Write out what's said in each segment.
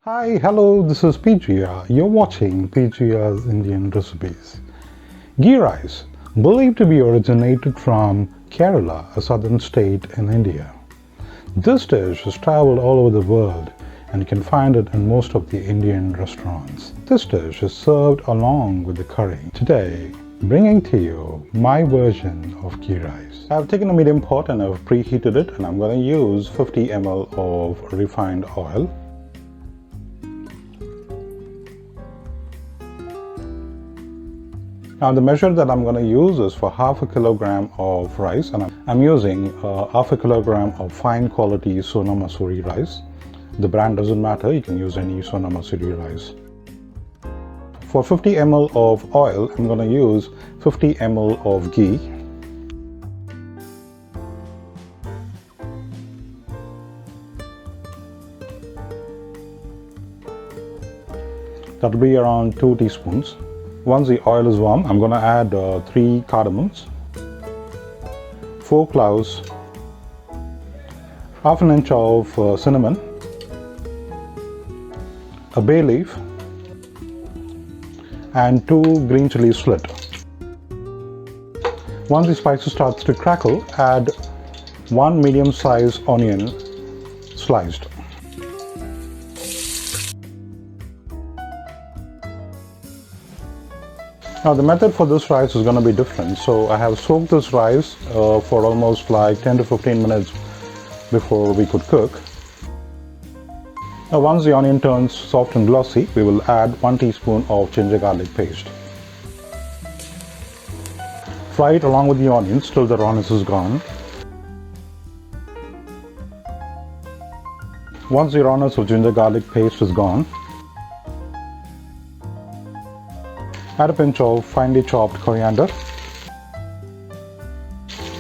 Hi, hello, this is PGR. You're watching PGR's Indian Recipes. Ghee rice, believed to be originated from Kerala, a southern state in India. This dish has traveled all over the world and you can find it in most of the Indian restaurants. This dish is served along with the curry. Today, bringing to you my version of ghee rice. I've taken a medium pot and I've preheated it, and I'm going to use 50 ml of refined oil. Now the measure that I'm going to use is for half a kilogram of rice, and I'm using half a kilogram of fine quality Sona Masuri rice. The brand doesn't matter, you can use any Sona Masuri rice. For 50 ml of oil, I'm going to use 50 ml of ghee. That will be around 2 teaspoons. Once the oil is warm, I'm going to add 3 cardamoms, 4 cloves, half an inch of cinnamon, a bay leaf, and 2 green chilies split. Once the spices starts to crackle, add 1 medium-sized onion sliced. Now the method for this rice is going to be different. So I have soaked this rice for almost like 10 to 15 minutes before we could cook. Now once the onion turns soft and glossy, we will add 1 teaspoon of ginger garlic paste. Fry it along with the onions till the rawness is gone. Once the rawness of ginger garlic paste is gone, add a pinch of finely chopped coriander,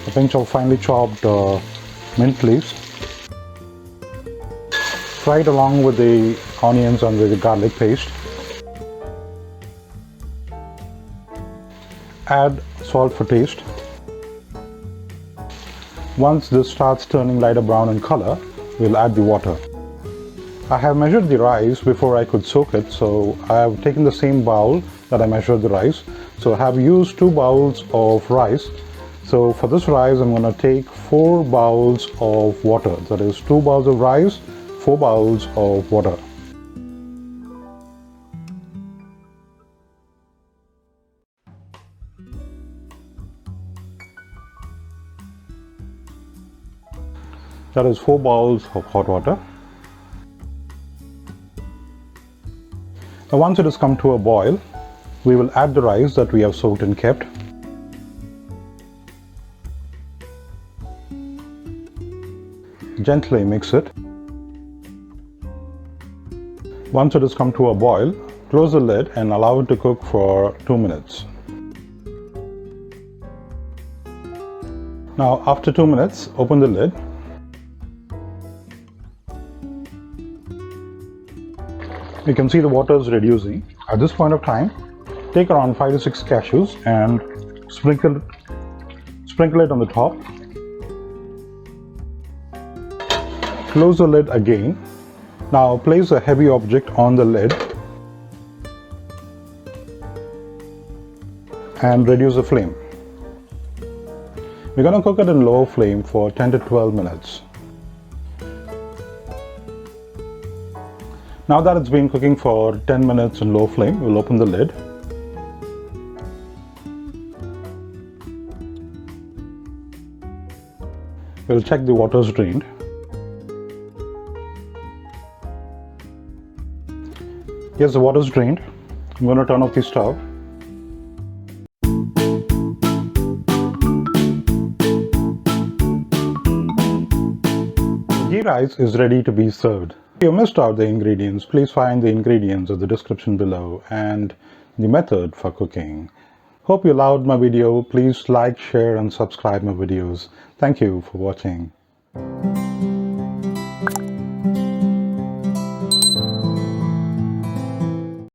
a pinch of finely chopped mint leaves. Fry it along with the onions and with the garlic paste. Add salt for taste. Once this starts turning lighter brown in color, we'll add the water. I have measured the rice before I could soak it, so I have taken the same bowl that I measured the rice. So I have used 2 bowls of rice. So for this rice, I'm going to take 4 bowls of water. That is 2 bowls of rice, 4 bowls of water. That is 4 bowls of hot water. Now once it has come to a boil, we will add the rice that we have soaked and kept. Gently mix it. Once it has come to a boil, close the lid and allow it to cook for 2 minutes. Now after 2 minutes, open the lid. You can see the water is reducing. At this point of time, take around 5 to 6 cashews and sprinkle it on the top. Close the lid again. Now place a heavy object on the lid and reduce the flame. We're going to cook it in low flame for 10 to 12 minutes. Now that it's been cooking for 10 minutes in low flame, we'll open the lid. We'll check the water is drained. Yes, the water is drained. I'm going to turn off the stove. Ghee rice is ready to be served. If you missed out the ingredients, please find the ingredients in the description below and the method for cooking. Hope you loved my video. Please like, share and subscribe my videos. Thank you for watching.